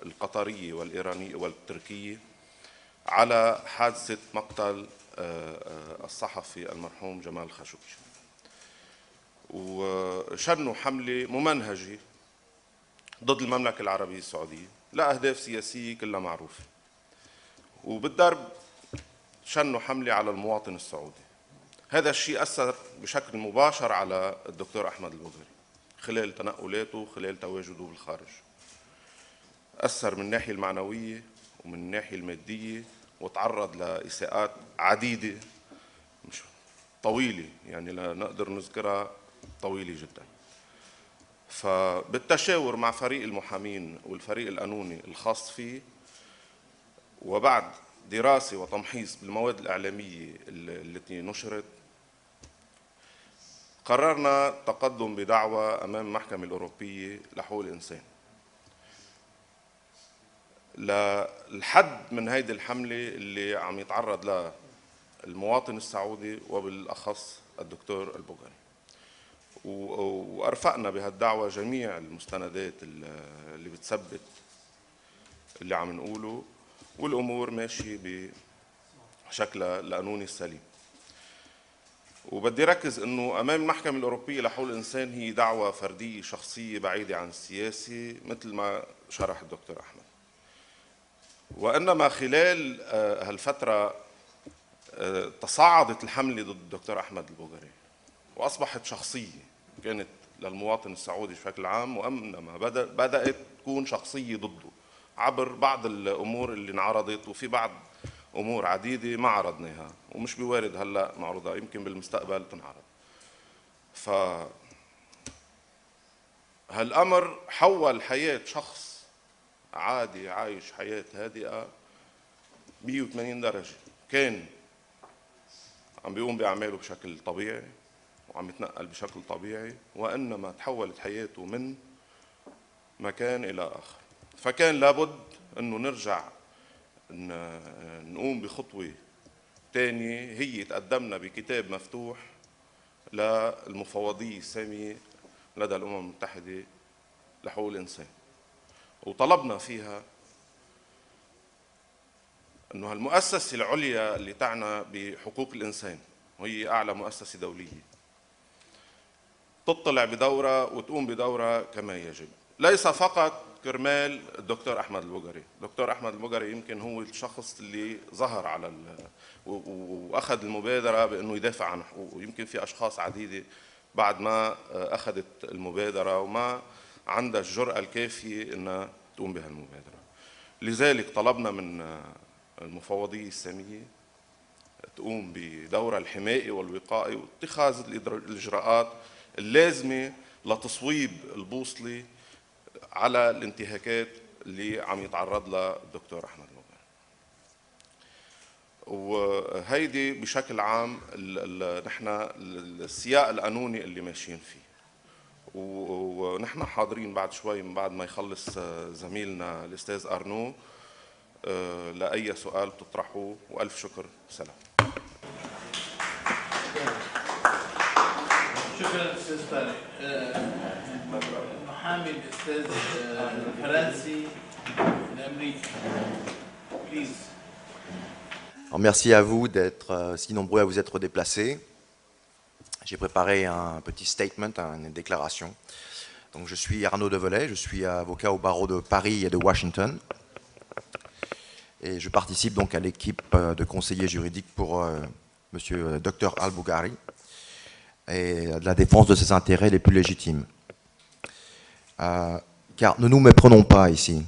القطرية والإيرانية والتركية على حادثة مقتل الصحفي المرحوم جمال خاشقجي، وشنوا حملة ممنهجة ضد المملكة العربية السعودية لأهداف سياسية كلها معروفة، وبالدرب شنوا حملة على المواطن السعودي. هذا الشيء أثر بشكل مباشر على الدكتور أحمد البوغري خلال تنقلاته وخلال تواجده بالخارج. أثر من الناحية المعنوية ومن الناحية المادية، وتعرض لإساءات عديدة مش طويلة، يعني لا نقدر نذكرها، طويلة جدا. فبالتشاور مع فريق المحامين والفريق القانوني الخاص فيه، وبعد دراسة وتمحيص بالمواد الإعلامية التي نشرت، قررنا التقدم بدعوى أمام المحكمة الأوروبية لحقوق الإنسان للحد من هيدي الحملة اللي عم يتعرض لها المواطن السعودي وبالأخص الدكتور البوغري. وأرفقنا بهالدعوة جميع المستندات اللي بتثبت اللي عم نقوله، والأمور ماشية بشكلها القانوني السليم. وبدي ركز انه امام المحكمة الأوروبية لحقوق الإنسان هي دعوة فردية شخصية بعيدة عن السياسي مثل ما شرح الدكتور أحمد، وإنما خلال هالفترة تصاعدت الحملة ضد الدكتور أحمد البوغري وأصبحت شخصية كانت للمواطن السعودي بشكل عام، وإنما بدأت تكون شخصية ضده عبر بعض الأمور اللي انعرضت، وفي بعض أمور عديدة ما عرضناها ومش بوارد هلأ معروضة، يمكن بالمستقبل تنعرض. هالأمر حول حياة شخص عادي عايش حياة هادئة 180 درجة، كان عم بيقوم بأعماله بشكل طبيعي وعم يتنقل بشكل طبيعي، وإنما تحولت حياته من مكان إلى آخر. فكان لابد أنه نرجع نقوم بخطوة تانية، هي تقدمنا بكتاب مفتوح للمفوضية السامية لدى الأمم المتحدة لحقوق الإنسان، وطلبنا فيها أنه المؤسسة العليا اللي تعنى بحقوق الإنسان وهي أعلى مؤسسة دولية تطلع بدورة وتقوم بدورة كما يجب، ليس فقط كرمال الدكتور أحمد البوغري. الدكتور أحمد البوغري يمكن هو الشخص اللي ظهر على وأخذ المبادرة بأنه يدافع عن حقوقه، يمكن في أشخاص عديدة بعد ما أخذت المبادرة وما عندها الجرأة الكافية أنها تقوم بهالمبادرة. لذلك طلبنا من المفوضية السامية تقوم بدورها الحمائي والوقائي واتخاذ الإجراءات اللازمة لتصويب البوصلة على الانتهاكات اللي عم يتعرض لها الدكتور أحمد البوغري. وهيدي بشكل عام نحن السياق القانوني اللي ماشيين فيه، ونحن حاضرين بعد شوي من بعد ما يخلص زميلنا الأستاذ أرنو لأي سؤال تطرحوه، وألف شكر. سلام. شكرا أستاذ طارق. المحامي الأستاذ الفرنسي الأمريكي. Please. Alors, merci à vous d'être si nombreux à vous être déplacés. J'ai préparé un petit statement, une déclaration. Donc, je suis Arnaud Develay, je suis avocat au barreau de Paris et de Washington. Et je participe donc à l'équipe de conseillers juridiques pour Monsieur Dr Al-Bougari et de la défense de ses intérêts les plus légitimes. Car ne nous méprenons pas ici.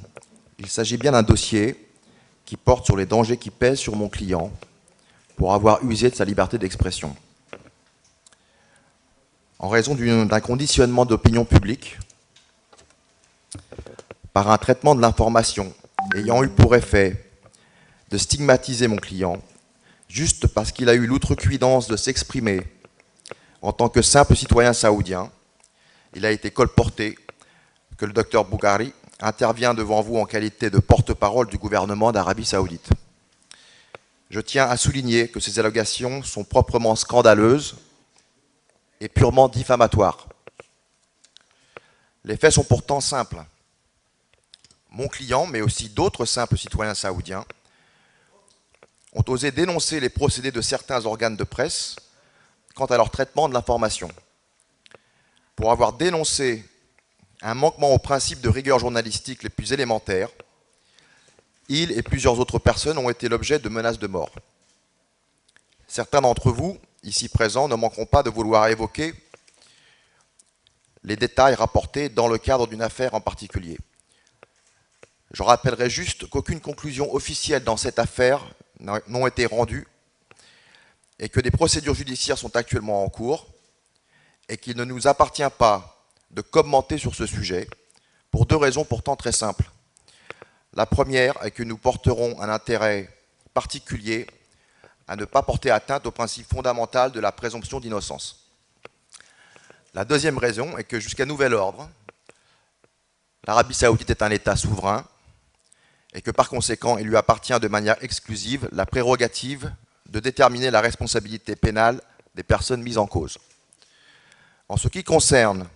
Il s'agit bien d'un dossier qui porte sur les dangers qui pèsent sur mon client pour avoir usé de sa liberté d'expression. En raison d'un conditionnement d'opinion publique par un traitement de l'information ayant eu pour effet de stigmatiser mon client juste parce qu'il a eu l'outrecuidance de s'exprimer en tant que simple citoyen saoudien, il a été colporté que le docteur Bougari intervient devant vous en qualité de porte-parole du gouvernement d'Arabie Saoudite. Je tiens à souligner que ces allégations sont proprement scandaleuses et purement diffamatoires. Les faits sont pourtant simples. mon client, mais aussi d'autres simples citoyens saoudiens, ont osé dénoncer les procédés de certains organes de presse quant à leur traitement de l'information. Pour avoir dénoncé un manquement aux principes de rigueur journalistique les plus élémentaires, il et plusieurs autres personnes ont été l'objet de menaces de mort. Certains d'entre vous, ici présents, ne manqueront pas de vouloir évoquer les détails rapportés dans le cadre d'une affaire en particulier. Je rappellerai juste qu'aucune conclusion officielle dans cette affaire n'ont été rendues et que des procédures judiciaires sont actuellement en cours et qu'il ne nous appartient pas de commenter sur ce sujet pour deux raisons pourtant très simples. La première est que nous porterons un intérêt particulier à ne pas porter atteinte au principe fondamental de la présomption d'innocence. La deuxième raison est que jusqu'à nouvel ordre, l'Arabie saoudite est un État souverain et que par conséquent, il lui appartient de manière exclusive la prérogative de déterminer la responsabilité pénale des personnes mises en cause. En ce qui concerne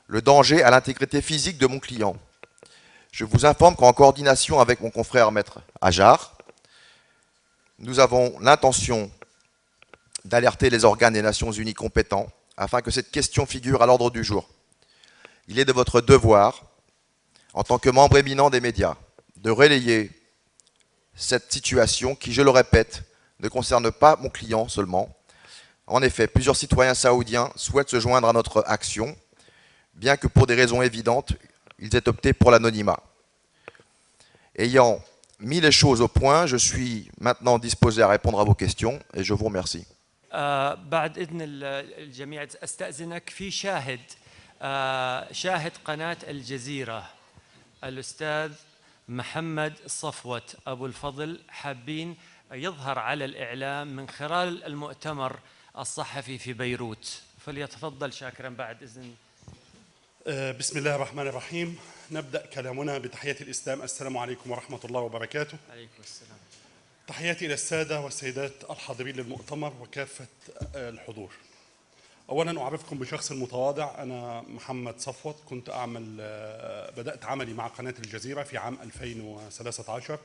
le danger à l'intégrité physique de mon client, je vous informe qu'en coordination avec mon confrère maître Hajar, nous avons l'intention d'alerter les organes des Nations Unies compétents afin que cette question figure à l'ordre du jour. Il est de votre devoir, en tant que membre éminent des médias, de relayer cette situation qui, je le répète, ne concerne pas mon client seulement. En effet, plusieurs citoyens saoudiens souhaitent se joindre à notre action, bien que pour des raisons évidentes, ils aient opté pour l'anonymat. Ayant mis les choses au point, je suis maintenant disposé à répondre à vos questions et je vous remercie. بعد إذن الجميع أستأذنك في شاهد شاهد قناة الجزيرة الأستاذ محمد صفوت أبو الفضل حابين يظهر على الإعلام من خلال المؤتمر الصحفي في بيروت فليتفضل شاكرا بعد إذن. بسم الله الرحمن الرحيم. نبدأ كلامنا بتحية الإسلام. السلام عليكم ورحمة الله وبركاته. عليكم السلام. تحياتي إلى السادة والسيدات الحاضرين للمؤتمر وكافة الحضور. أولا أعرفكم بشخص متواضع. أنا محمد صفوت، كنت بدأت عملي مع قناة الجزيرة في عام 2013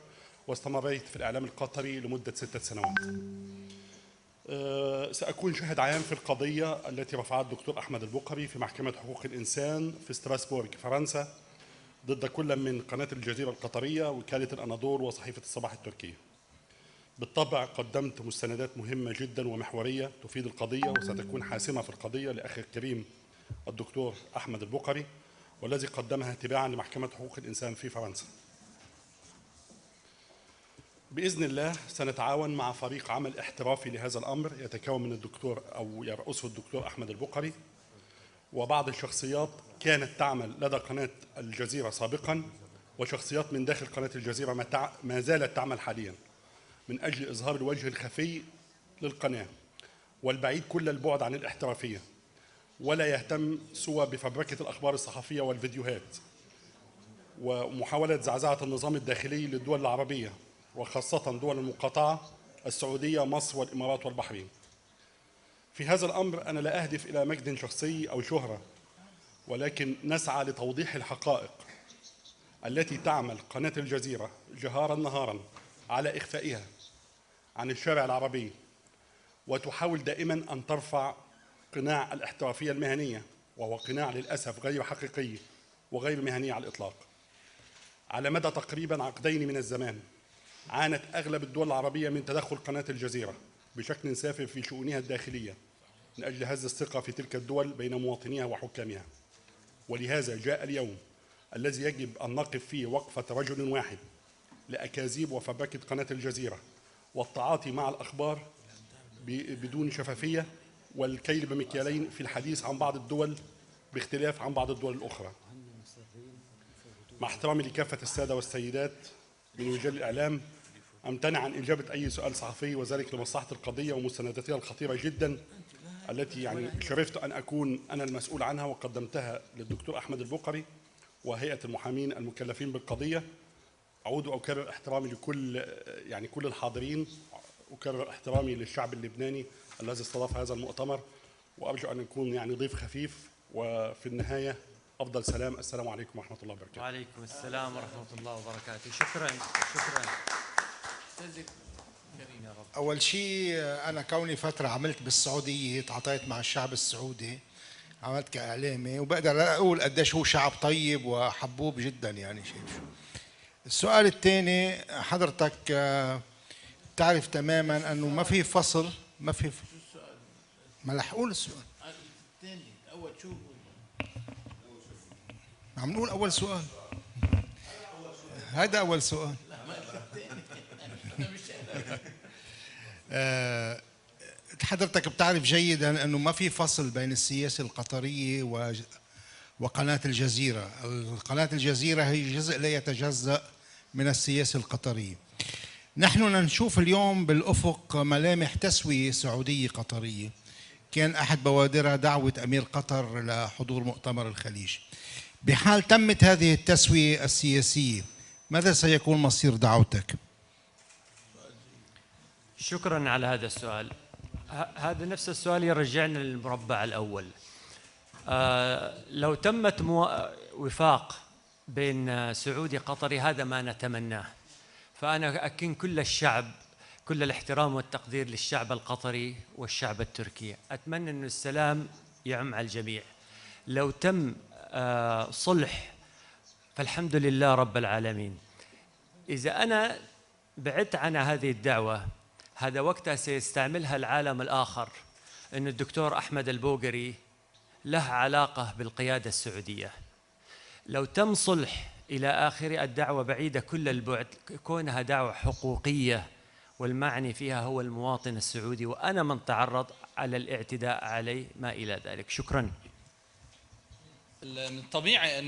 واستمريت في الإعلام القطري لمدة 6 سنوات. سأكون شاهد عام في القضية التي رفعها الدكتور أحمد البقري في محكمة حقوق الإنسان في ستراسبورغ فرنسا ضد كل من قناة الجزيرة القطرية، وكالة الأناضول، وصحيفة الصباح التركية. بالطبع قدمت مستندات مهمة جدا ومحورية تفيد القضية وستكون حاسمة في القضية لأخي الكريم الدكتور أحمد البقري، والذي قدمها تباعا لمحكمة حقوق الإنسان في فرنسا. بإذن الله سنتعاون مع فريق عمل احترافي لهذا الأمر يتكون من الدكتور أو يرأسه الدكتور أحمد البقري وبعض الشخصيات كانت تعمل لدى قناة الجزيرة سابقا، وشخصيات من داخل قناة الجزيرة ما زالت تعمل حاليا من أجل إظهار الوجه الخفي للقناة والبعيد كل البعد عن الاحترافية، ولا يهتم سوى بفبركة الأخبار الصحفية والفيديوهات ومحاولة زعزعة النظام الداخلي للدول العربية وخاصة دول المقاطعة السعودية، مصر والإمارات والبحرين. في هذا الأمر أنا لا أهدف إلى مجد شخصي أو شهرة، ولكن نسعى لتوضيح الحقائق التي تعمل قناة الجزيرة جهارا نهارا على إخفائها عن الشارع العربي، وتحاول دائما أن ترفع قناع الاحترافية المهنية، وهو قناع للأسف غير حقيقي وغير مهني على الإطلاق. على مدى تقريبا عقدين من الزمان عانت أغلب الدول العربية من تدخل قناة الجزيرة بشكل سافر في شؤونها الداخلية من أجل هز الثقة في تلك الدول بين مواطنيها وحكامها. ولهذا جاء اليوم الذي يجب أن نقف فيه وقفة رجل واحد لأكاذيب وفبركة قناة الجزيرة والتعاطي مع الأخبار بدون شفافية والكيل بمكيالين في الحديث عن بعض الدول باختلاف عن بعض الدول الأخرى. مع احترامي لكافة السادة والسيدات من رجال الإعلام، أمتنع عن إجابة أي سؤال صحفي، وذلك لمصلحة القضية ومستنداتها الخطيرة جدا التي شرفت أن أكون أنا المسؤول عنها وقدمتها للدكتور أحمد البقري وهيئة المحامين المكلفين بالقضية. أعود وأكرر احترامي لكل كل الحاضرين، أكرر احترامي للشعب اللبناني الذي استضاف هذا المؤتمر، وأرجو أن يكون ضيف خفيف. وفي النهاية أفضل سلام. السلام عليكم ورحمة الله وبركاته. وعليكم السلام ورحمة الله وبركاته. شكرا. أستاذ كريم. أول شيء أنا كوني فترة عملت بالسعودية، تعاطيت مع الشعب السعودي، عملت كإعلامي، وبقدر أقول قديش هو شعب طيب وحبوب جدا يعني. شايف شو السؤال الثاني؟ حضرتك تعرف تماما أنه ما في فصل، ما في ما رح أقول السؤال الثاني أول شو عم نقول أول سؤال، هذا أول سؤال. حضرتك بتعرف جيدا أنه ما في فصل بين السياسة القطرية وقناة الجزيرة. قناة الجزيرة هي جزء لا يتجزأ من السياسة القطرية. نحن نشوف اليوم بالأفق ملامح تسوية سعودية قطرية، كان أحد بوادرها دعوة أمير قطر لحضور مؤتمر الخليج. بحال تمت هذه التسوية السياسية، ماذا سيكون مصير دعوتك؟ شكرا على هذا السؤال. هذا نفس السؤال يرجعنا للمربع الأول. لو تمت وفاق بين سعودي قطري، هذا ما نتمناه. فأنا أكن كل الشعب كل الاحترام والتقدير للشعب القطري والشعب التركي. أتمنى أن السلام يعم على الجميع. لو تم صلح فالحمد لله رب العالمين. إذا أنا بعدت عن هذه الدعوة، هذا وقتها سيستعملها العالم الآخر أن الدكتور أحمد البوغري له علاقة بالقيادة السعودية. لو تم صلح إلى آخر، الدعوة بعيدة كل البعد، كونها دعوة حقوقية والمعني فيها هو المواطن السعودي، وأنا من تعرض على الاعتداء عليه ما إلى ذلك. شكرا. من الطبيعي أن